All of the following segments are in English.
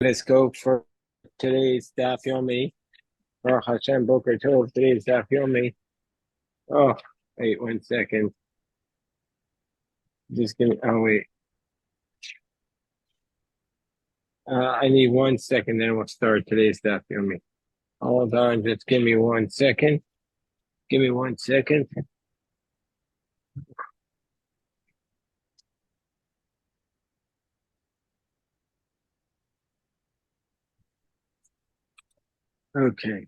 Let's go for today's Daf Yomi. Baruch Hashem, Boker Tov. Today's Daf Yomi. Oh, wait 1 second. Just give me. Oh wait. I need 1 second, then we'll start today's Daf Yomi. Hold on, just give me 1 second. Give me 1 second. Okay.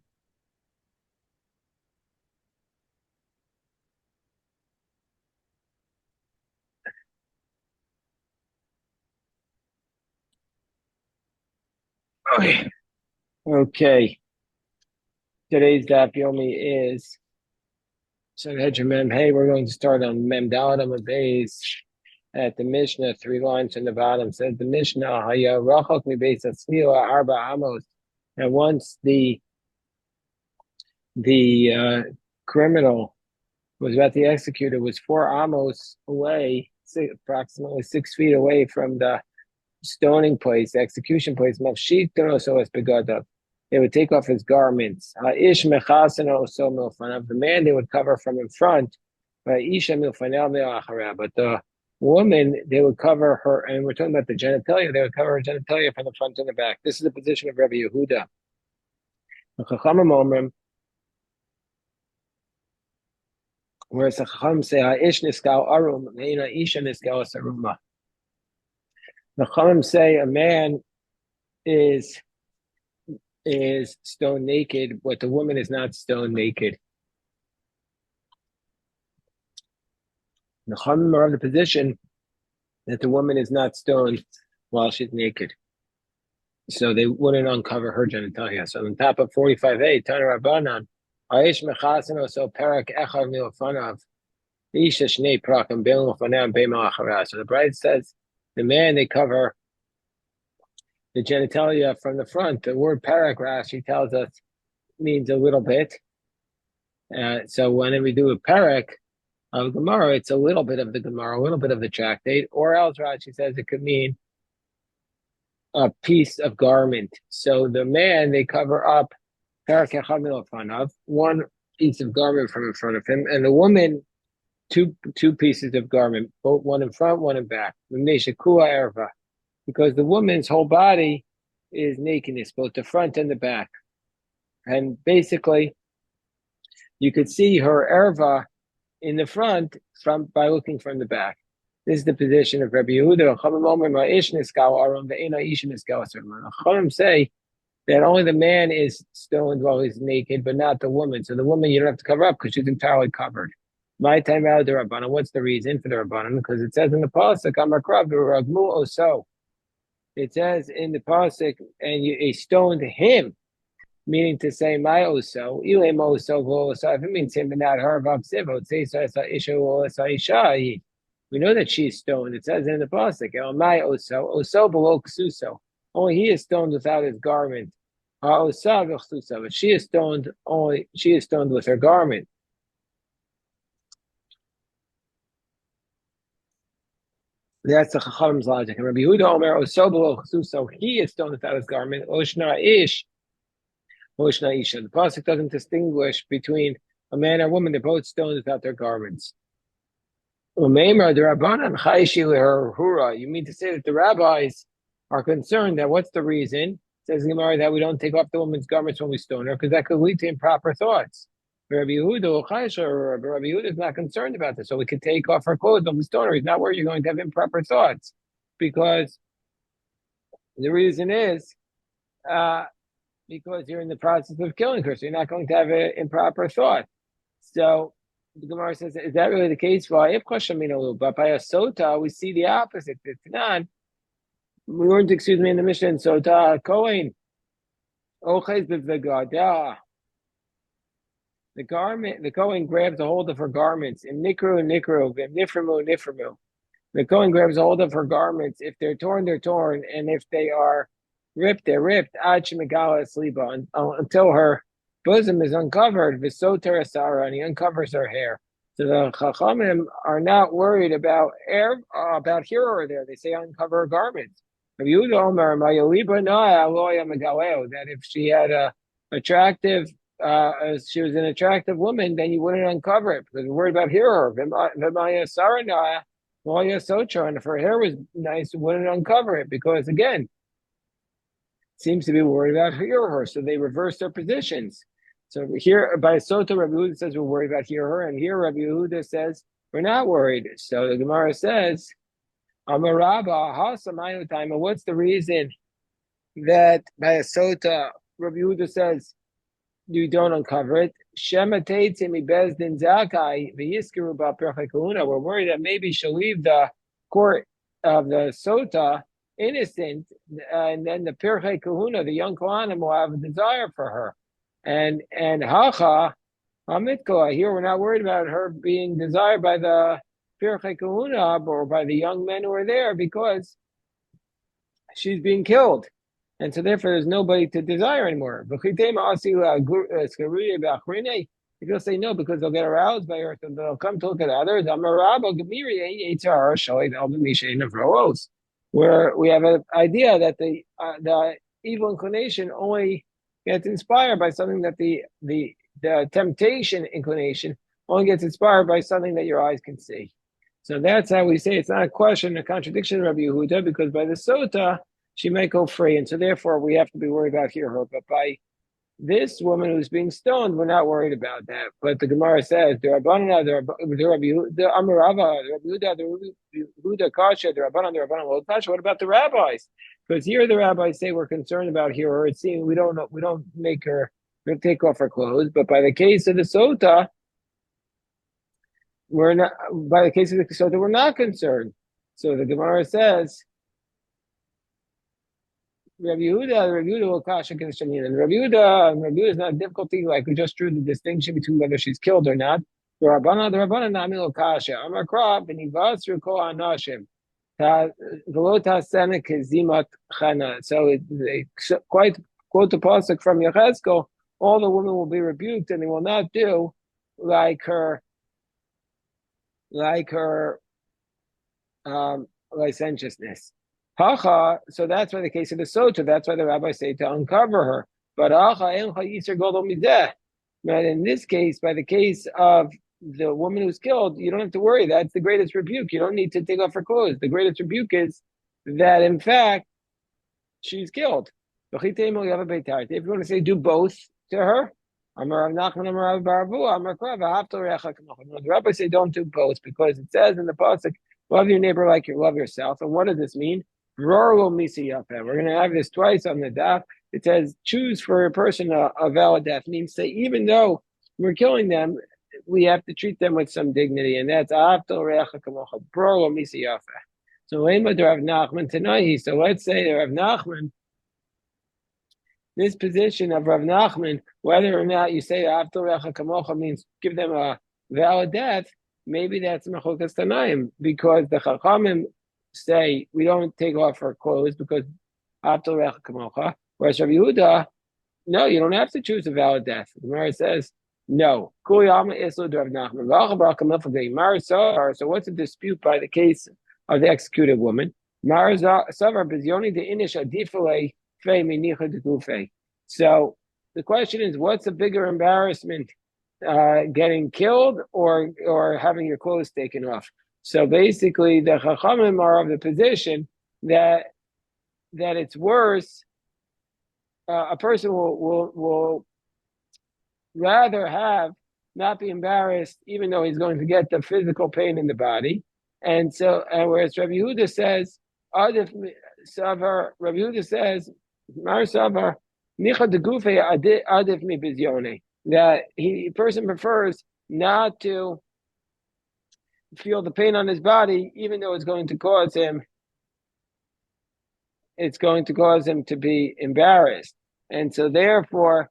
Okay. Okay. Today's Daf Yomi is Sanhedrin Mem. Hey, we're going to start on Mem Daladam Abayz at the Mishnah, 3 lines from the bottom. Says the Mishnah, Haya Rachok Mi Beis Atzliwa Arba Amos. And once the criminal was about to be executed, was 4 amos away, approximately 6 feet away from the stoning place, the execution place. They would take off his garments. The man they would cover from in front, but the woman they would cover her, and we're talking about the genitalia. They would cover her genitalia from the front and the back. This is the position of Rabbi Yehuda. Whereas the Chacham say, "Ha'ish niskal arum, ve'ina isha niskal saruma." The Chacham say a man is stone naked, but the woman is not stone naked. The Chachamim are of the position that the woman is not stoned while she's naked, so they wouldn't uncover her genitalia. So on top of 45a, Tana Rabbanan, Aish mechasen so perak echad milfanav, isha shnei prakim bein milfanav bein ma'achara. So the bride says the man they cover the genitalia from the front. The word perak, Rashi tells us, means a little bit. So when we do a perak of Gemara, it's a little bit of the Gemara, a little bit of the tractate, or else Rashi says it could mean a piece of garment. So the man, they cover up one piece of garment from in front of him, and the woman, two pieces of garment, both one in front, one in back. Because the woman's whole body is nakedness, both the front and the back. And basically, you could see her erva in the front by looking from the back. This is the position of Rabbi Yehuda. Chachamim say that only the man is stoned while he's naked, but not the woman. So the woman you don't have to cover up because she's entirely covered. My time out the Rabbanan. What's the reason for the Rabbanan? Because it says in the pasuk, it says in the pasuk, and he stoned him, meaning to say my oso, ile moso v'oso. If it means him but not her, we know that she's stoned. It says in the pasuk, my oso below ksuso. Only he is stoned without his garment. But she is stoned with her garment. That's the Chacham's logic. And Rabbi Yehuda Omer oso below ksuso. He is stoned without his garment. Oshna ish. The pasuk doesn't distinguish between a man and a woman; they're both stoned without their garments. You mean to say that the rabbis are concerned that what's the reason? It says in Gemara that we don't take off the woman's garments when we stone her because that could lead to improper thoughts. Rabbi Yehuda is not concerned about this, so we could take off her clothes when we stone her. He's not worried you're going to have improper thoughts, because the reason is because you're in the process of killing her, so you're not going to have an improper thought. So the Gemara says, is that really the case? But by a sota, we see the opposite. We learned, in the Mishnah, sota kohen ochez b'vegada. The kohen grabs a hold of her garments. In nikru, nifrimu. The kohen grabs a hold of her garments. If they're torn, they're torn, and if they are ripped, they're ripped. Until her bosom is uncovered. V'soter asara, and he uncovers her hair. So the Chachamim are not worried about here or there. They say uncover her garments. That if she had a attractive, she was an attractive woman, then you wouldn't uncover it because we're worried about hearer. And if her hair was nice, you wouldn't uncover it because again, seems to be worried about hearer. So they reverse their positions. So here by Sota, Rabbi Yehuda says we're worried about hearer, and here Rabbi Yehuda says we're not worried. So the Gemara says, Amarabba, Hasamayutime, what's the reason that by a Sota, Rabbi Yehuda says you don't uncover it? Shema Teitzimi Bezdin Zakai, Vyiskiru Percha Kahuna. We're worried that maybe she'll leave the court of the Sota innocent, and then the Pirchei Kahuna, the young Kohanim, will have a desire for her. And Hacha, Hamitkoa, here we're not worried about her being desired by the Pirchei Kahuna or by the young men who are there because she's being killed. And so therefore there's nobody to desire anymore. If you'll say no, because they'll get aroused by her, so they'll come to look at others. Where we have an idea that the evil inclination only gets inspired by something that the temptation inclination only gets inspired by something that your eyes can see. So that's how we say it's not a question, a contradiction of Rabbi Yehuda, because by the Sota, she might go free. And so therefore we have to be worried about her. But by this woman who's being stoned, we're not worried about that. But the Gemara says, the Rabbanah, the Amarava, the Rabbi Yehuda Kasha, the Rabbanah, Kasha. What about the rabbis? Because here the rabbis say we're concerned about her. It seems we don't make her take off her clothes. But by the case of the Sota, we're not. By the case of the Sota, we're not concerned. So the Gemara says, Rabbi Yehuda will kasha against Shamina. And Rabbi Yehuda is not a difficult thing. Like we just drew the distinction between whether she's killed or not. The Rabbana nami lo kasha. Amar krab v'nivasru kol anashim. V'lo sena kezimat chana. So they quite quote the pasuk from Yechezkel. All the women will be rebuked, and they will not do like her licentiousness. Hacha, so that's why the case of the Sota, that's why the rabbis say to uncover her. But in this case, by the case of the woman who's killed, you don't have to worry. That's the greatest rebuke. You don't need to take off her clothes. The greatest rebuke is that, in fact, she's killed. If you want to say do both to her, the rabbis say don't do both because it says in the pasuk, love your neighbor like you love yourself. And what does this mean? We're going to have this twice on the daf. It says, choose for a person a valid death. It means that even though we're killing them, we have to treat them with some dignity. And that's So let's say Rav Nachman, this position of Rav Nachman, whether or not you say means give them a valid death, maybe that's Mechokas Tanaim, because the Chachamim say we don't take off her clothes because whereas Rabbi Yehuda, no, you don't have to choose a valid death. The Gemara says no. So what's the dispute by the case of the executed woman? So the question is, what's a bigger embarrassment, getting killed or having your clothes taken off? So basically, the Chachamim are of the position that it's worse. A person will rather not be embarrassed, even though he's going to get the physical pain in the body. And whereas Rabbi Yehuda says, Rabbi Yehuda says, Mar Savar, Nicha de Gufe Adif mi bizyone, that a person prefers not to feel the pain on his body, even though it's going to cause him to be embarrassed. And so therefore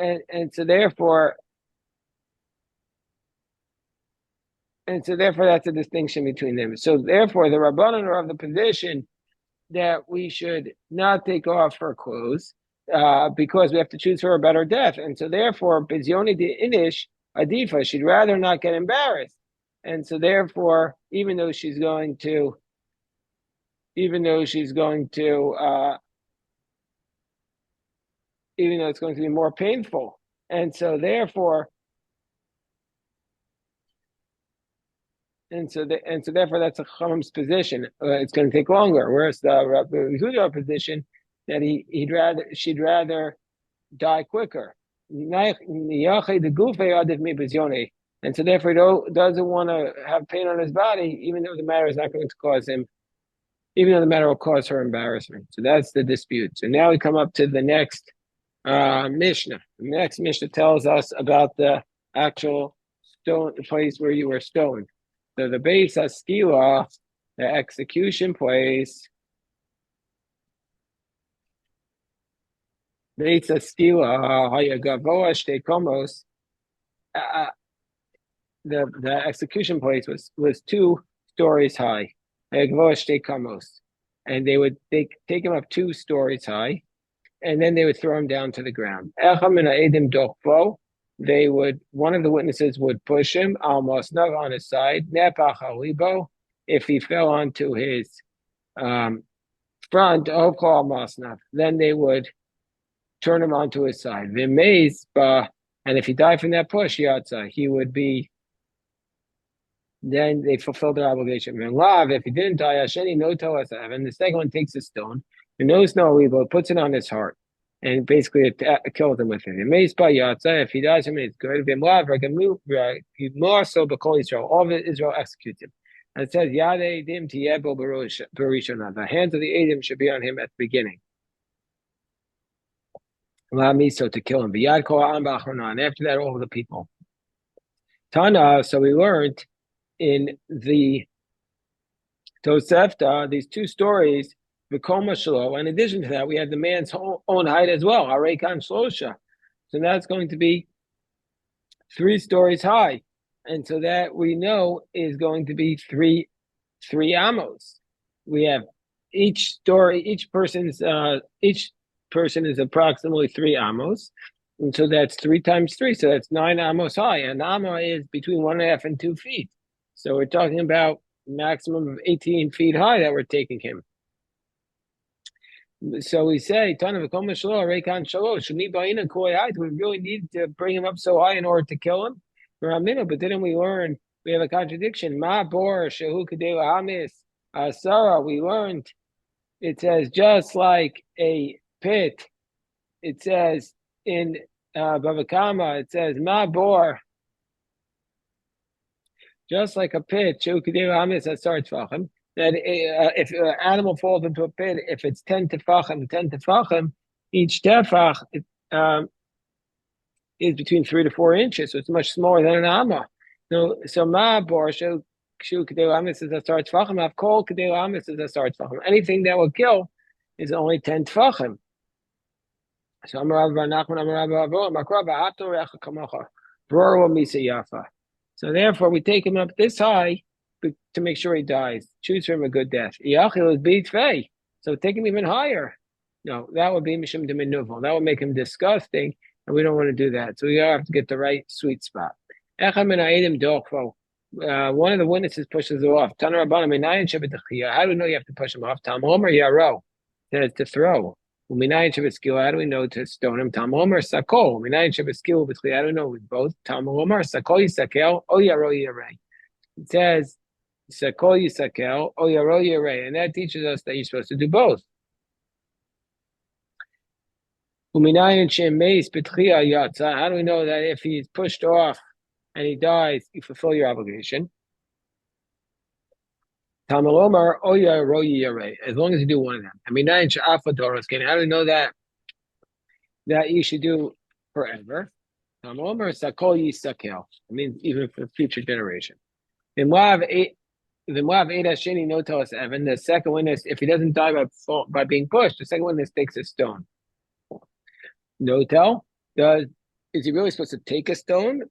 that's a distinction between them. So therefore the Rabbanan are of the position that we should not take off her clothes, because we have to choose for a better death. And so therefore Bizyoni de Inish Adifa, she'd rather not get embarrassed. And so therefore, even though she's going to even though she's going to, even though it's going to be more painful. And so therefore, therefore that's a Chacham's position. It's going to take longer. Whereas the Rabbi Yehuda position that she'd rather die quicker. And so therefore he doesn't want to have pain on his body, even though the matter is not going to cause him, even though the matter will cause her embarrassment. So that's the dispute. So now we come up to the next Mishnah. The next Mishnah tells us about the actual stone place where you were stoned. So the Beis Haskila, the execution place, Beis Haskila, Hayagavoa Shtei Komos, the execution place was 2 stories high, Hayagavoa Shtei Komos, and they would take him up 2 stories high, and then they would throw him down to the ground. One of the witnesses would push him almost not on his side, if he fell onto his front, then they would turn him onto his side. And if he died from that push, he would be, then they fulfilled their obligation. If he didn't die, and the second one takes a stone, puts it on his heart, and basically it kills him with it. If he dies from it, it's good. More so, all of Israel executes him. And it says, the hands of the Edim should be on him at the beginning. So to kill him. And after that, all of the people. Tana, so we learned in the Tosefta, these 2 stories, V'koma Shalo. In addition to that, we had the man's own height as well, Arekan Shlosha. So that's going to be 3 stories high. And so that we know is going to be three amos. We have each person is approximately 3 amos. And so that's 3 times 3. So that's 9 amos high. An amma is between 1.5 and 2 feet. So we're talking about maximum of 18 feet high that we're taking him. So we say, we really need to bring him up so high in order to kill him. But didn't we learn, we have a contradiction. Sarah, we learned, it says just like a pit, it says in Bava Kama, it says Ma bor, just like a pit, that if an animal falls into a pit, if it's 10 tefachim, each tefach is between 3 to 4 inches, so it's much smaller than an amma. So ma bor shu kedei amis is a star tefachim. I've called kedei amis is a star tefachim. Anything that will kill is only 10 tefachim. So So therefore, we take him up this high to make sure he dies. Choose for him a good death. So take him even higher. No, that would be mishum de minuvel. That would make him disgusting, and we don't want to do that. So we have to get the right sweet spot. One of the witnesses pushes it off. How do we know you have to push him off? Tam Omer Yaro says to throw. How do we know to stone him? Tam Omer Sakol. How do we know with both? Tam Omer Sakol Yisakel O Yaro Yare. It says Sakol Yisakel O Yaro Yare, and that teaches us that you're supposed to do both. How do we know that if he's pushed off and he dies, you fulfill your obligation? As long as you do one of them. How do we know that you should do forever? It means even for future generation. The second witness, if he doesn't die by being pushed, the second witness takes a stone. No tell. Is he really supposed to take a stone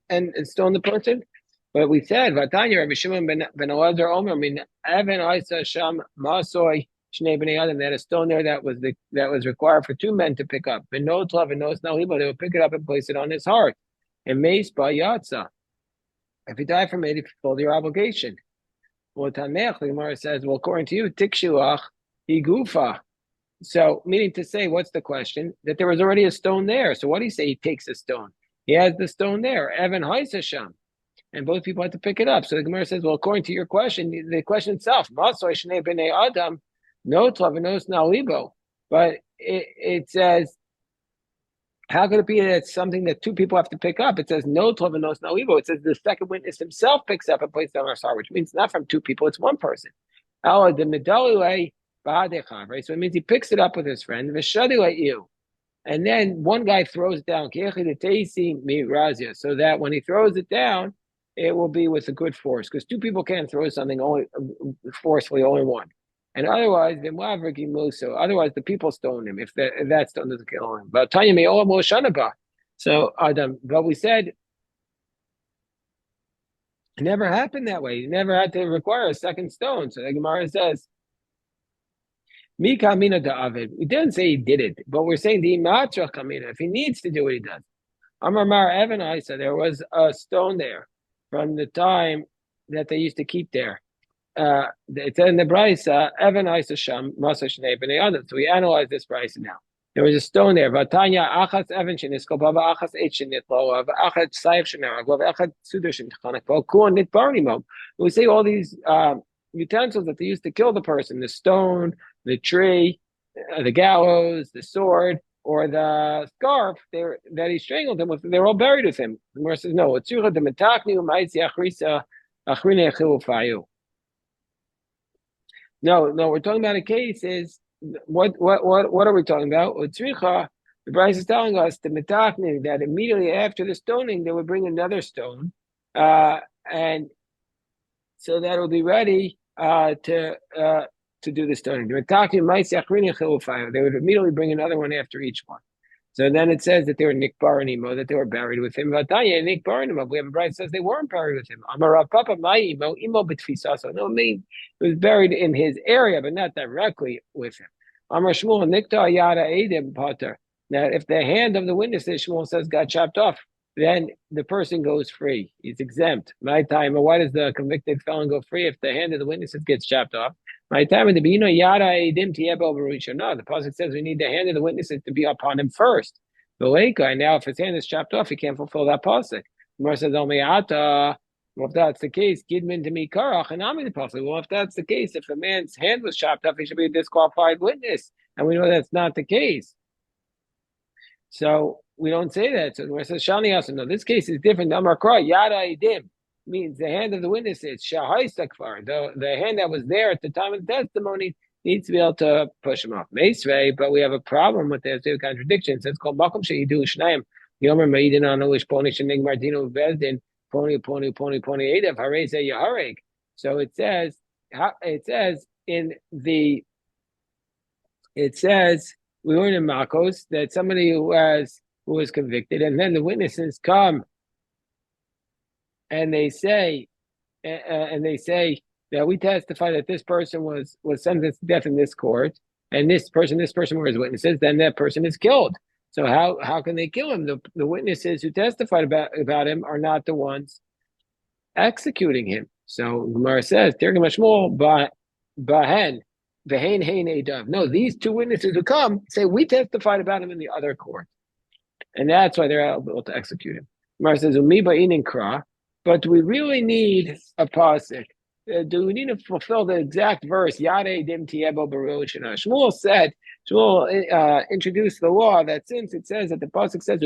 and stone the person? But we said, Vatanya Rabbi Shimon ben Elazar Omer, Evan Isa Sham Masoi Shnei Bnei Adam. They had a stone there that was required for 2 men to pick up. And no tlav and no snaliba, they would pick it up and place it on his heart. And Meis Ba Yatza. If he died from it, he fulfilled your obligation. Well, Tameach, the Gemara says, well, according to you, Tikshuach, Higufa. So, meaning to say, what's the question? That there was already a stone there. So, what do you say? He takes a stone. He has the stone there. Evan Haisasham. And both people had to pick it up. So the Gemara says, well, according to your question, the question itself, Adam, no Tlavinos Nalibo. But it says, how could it be that it's something that two people have to pick up? It says no Tlavinos Nalibo. It says the second witness himself picks up and places it on our star, which means not from two people, it's one person. Right? So it means he picks it up with his friend, and then one guy throws it down, so that when he throws it down, it will be with a good force, because two people can't throw something only forcefully, only one. And otherwise, the people stone him if that stone doesn't kill him. But so but we said it never happened that way. He never had to require a second stone. So the Gemara says, Mika Amina da Avid. We didn't say he did it, but we're saying the Matra Kamina, if he needs to do what he does. Amar Mar Evan I said there was a stone there from the time that they used to keep there. It's in the Brisa, Evan I Sham, Masa Shnei B'nei Adam. So we analyze this Brisa now. There was a stone there. Vatanya Achas Evan Shenisko, Bava Achas Eight Shenitlo, Achas Saif Shemerag, Achas Suder Shenchanak, Kuan Nit Barnimo. We say all these utensils that they used to kill the person, the stone, the tree, the gallows, the sword, or the scarf that he strangled him with, they're all buried with him. The Gemara says, no, no, we're talking about a case is, what are we talking about? The Bryce is telling us the metakni, that immediately after the stoning, they would bring another stone, and so that will be ready to do the stoning. They would immediately bring another one after each one. So then it says that they were nikbar and imo, that they were buried with him. We have a bride that says they weren't buried with him. So no, it was buried in his area, but not directly with him. Now, if the hand of the witnesses, Shmuel says, got chopped off, then the person goes free. He's exempt. My time, why does the convicted felon go free if the hand of the witnesses gets chopped off? My time, the pasuk says we need the hand of the witnesses to be upon him first. And now, if his hand is chopped off, he can't fulfill that pasuk. Gemara says, well, if that's the case, Gidman to me karach and Ami the pasuk. Well, if that's the case, if a man's hand was chopped off, he should be a disqualified witness, and we know that's not the case. So we don't say that. So it says Shani also, no, this case is different. Amar Kra, Yada Idim means the hand of the witnesses, Shahai Sakfar, the hand that was there at the time of the testimony needs to be able to push him off. Meisvei, but we have a problem with this contradiction. It's called Makom Sheyidu Shnaim. Yomer Maidin Anolish Pony Shenig Martino Bezdin, Pony Edev, Hareze Yahareg. So it says we learn in Makos that somebody who was convicted, and then the witnesses come and they say that we testify that this person was sentenced to death in this court, and this person were his witnesses, then that person is killed. So how can they kill him? The witnesses who testified about him are not the ones executing him. So Gemara says, no, these two witnesses who come say we testified about him in the other court, and that's why they're able to execute him. Gemara says, but do we really need a pasuk? Do we need to fulfill the exact verse? Shmuel introduced the law that since it says that the pasuk says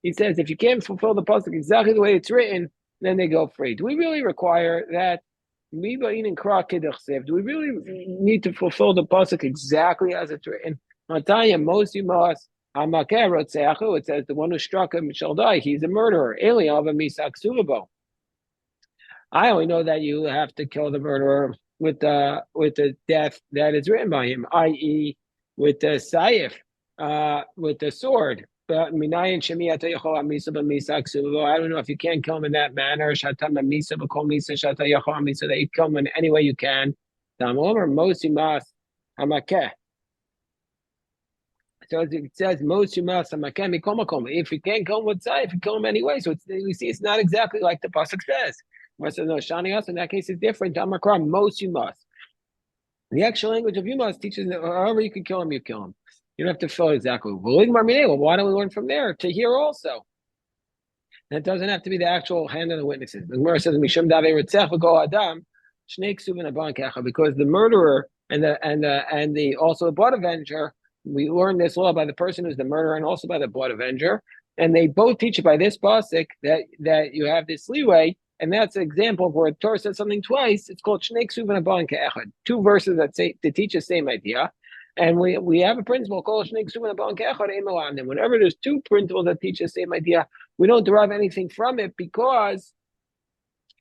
he says if you can't fulfill the pasuk exactly the way it's written, then they go free. Do we really require that? Do we really need to fulfill the pasuk exactly as it's written? It says the one who struck him shall die. He's a murderer. I only know that you have to kill the murderer with the death that is written by him, i.e., with the saif, with the sword. But I don't know if you can kill him in that manner. So that you kill him in any way you can. So it says if you can't kill him with saif, you kill him anyway. So we see it's not exactly like the pasuk says. Gemara says, no, Shani also in that case is different. Amakra, most you must. The actual language of you must teaches that however you can kill him, you kill him. You don't have to fill it exactly. Well, why don't we learn from there to here also? And it doesn't have to be the actual hand of the witnesses. The Gemara says, Mishum Dave Ritzech v'Kol Adam, Shnei Ksuvin Aban Kecha, because the murderer and the also the blood avenger, we learn this law by the person who's the murderer and also by the blood avenger, and they both teach it by this pasuk that you have this leeway, and that's an example of where the Torah says something twice. It's called Shnei Ksuvin Aban Kecha, two verses that say to teach the same idea. And we have a principle called whenever there's two principles that teach the same idea, we don't derive anything from it because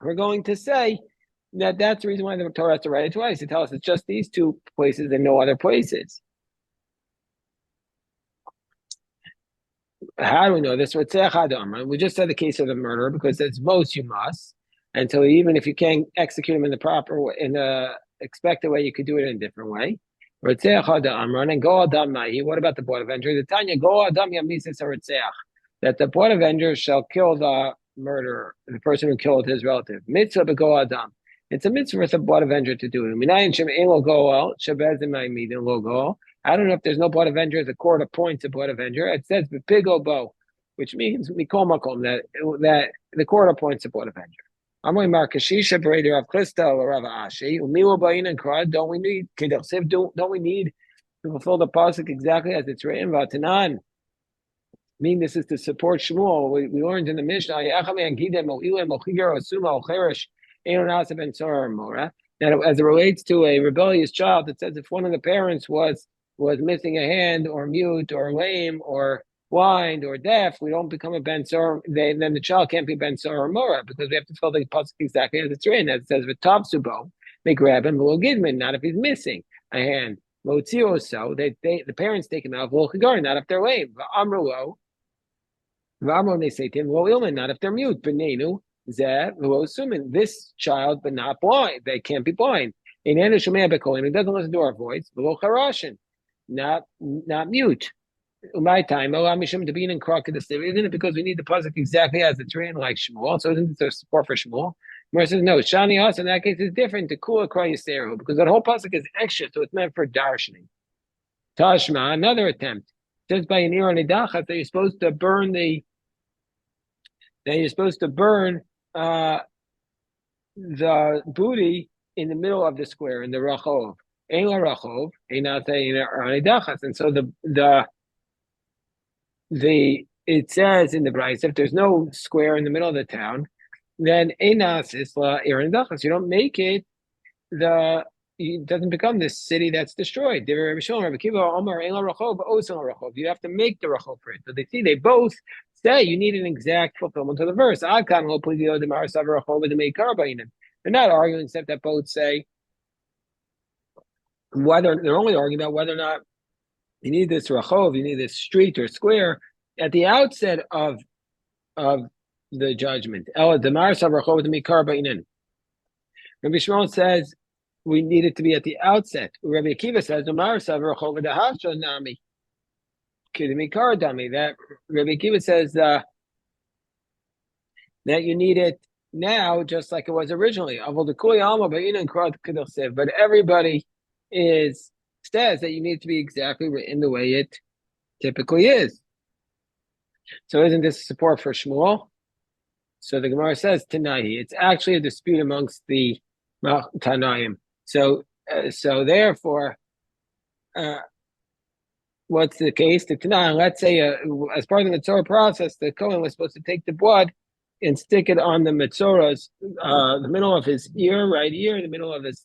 we're going to say that that's the reason why the Torah has to write it twice to tell us it's just these two places and no other places. How do we know this? We just said the case of the murderer because it's most you must. And so even if you can't execute him in the proper way, in the expected way, you could do it in a different way. And go Adam. What about the blood avenger? The Tanya go Adam that the blood avenger shall kill the murderer, the person who killed his relative. Mitzvah go Adam. It's a mitzvah for the blood avenger to do it. I don't know if there's no blood avenger. The court appoints a blood avenger. It says b'pigo bo, which means mikol makom that the court appoints a blood avenger. Don't we need to fulfill the pasuk exactly as it's written? I mean, this is to support Shmuel. We learned in the Mishnah that as it relates to a rebellious child, it says if one of the parents was missing a hand or mute or lame or blind or deaf, we don't become a ben sor. Then the child can't be ben sor or mora because we have to fill the pasuk exactly as it's written. As it says, "V'tav subo," they grab him. V'lo gidman, not if he's missing a hand. V'otzio so the parents take him out. V'lo chigar, not if they're lame. V'amrulo, they say to him, "V'lo ilman, not if they're mute." B'neinu zeh v'lo sumin. This child, but not blind. They can't be blind. In enu shomei bekolim, he doesn't listen to our voice. V'lo charashin, not mute. My time, to be in crocodile, isn't it because we need the pasuk exactly as it's written, like Shmuel? So isn't it a support for Shmuel? Gemara says no. Shani also in that case is different to kula kra yiseru because that whole pasuk is extra, so it's meant for darshaning. Tashma, another attempt. It says by an ir on that you're supposed to burn the booty in the middle of the square in the rachov. Ein la rachov, and so it says in the Bryce, if there's no square in the middle of the town, then enas isla irin dachas. You don't make it it doesn't become this city that's destroyed. You have to make the rachov for it. So they both say you need an exact fulfillment of the verse. They're not arguing except that both say whether they're only arguing about whether or not you need this rachov, you need this street or square at the outset of the judgment. Rabbi Shimon says we need it to be at the outset. Rabbi Akiva says that Rabbi Akiva says that you need it now just like it was originally. But everybody says that you need it to be exactly written the way it typically is. So isn't this support for Shmuel? So the Gemara says Tanahi. It's actually a dispute amongst the Tanaim. So therefore, what's the case? The Tanaim, let's say as part of the Mitzorah process, the Kohen was supposed to take the blood and stick it on the Mitzorah's, the middle of his ear, right ear, the middle of his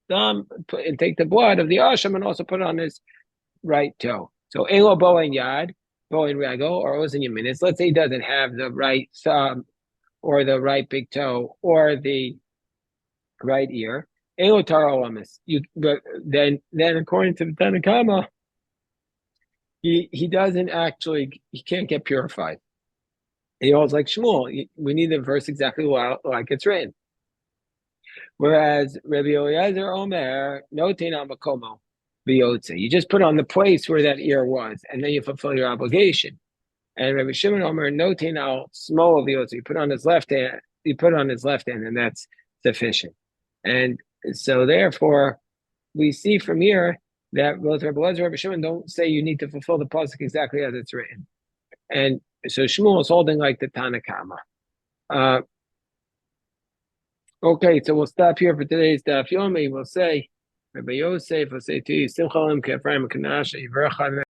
thumb, and take the blood of the Asham and also put it on his right toe. So Elo Bo and Yad, Bo and Rego, or Ozen Yaminis. Let's say he doesn't have the right thumb or the right big toe or the right ear. Elo Taro Amis. But then according to the Tanakama, he can't get purified. He holds like Shmuel. We need the verse exactly like it's written. Whereas Rabbi Eliezer Omer, no teina makomo biyotze. You just put on the place where that ear was, and then you fulfill your obligation. And Rabbi Shimon Omer, no teina smo biyotze. You put on his left hand, you put it on his left hand, and that's sufficient. And so therefore, we see from here that both Rabbi Lezer and Rabbi Shimon don't say you need to fulfill the pasuk exactly as it's written. And so Shmuel is holding like the Tanakama. Okay, so we'll stop here for today's Daf Yomi. We'll say, Rabbi Yosef will say to you, Simcha Lim Kefraim Kanasha Yivrach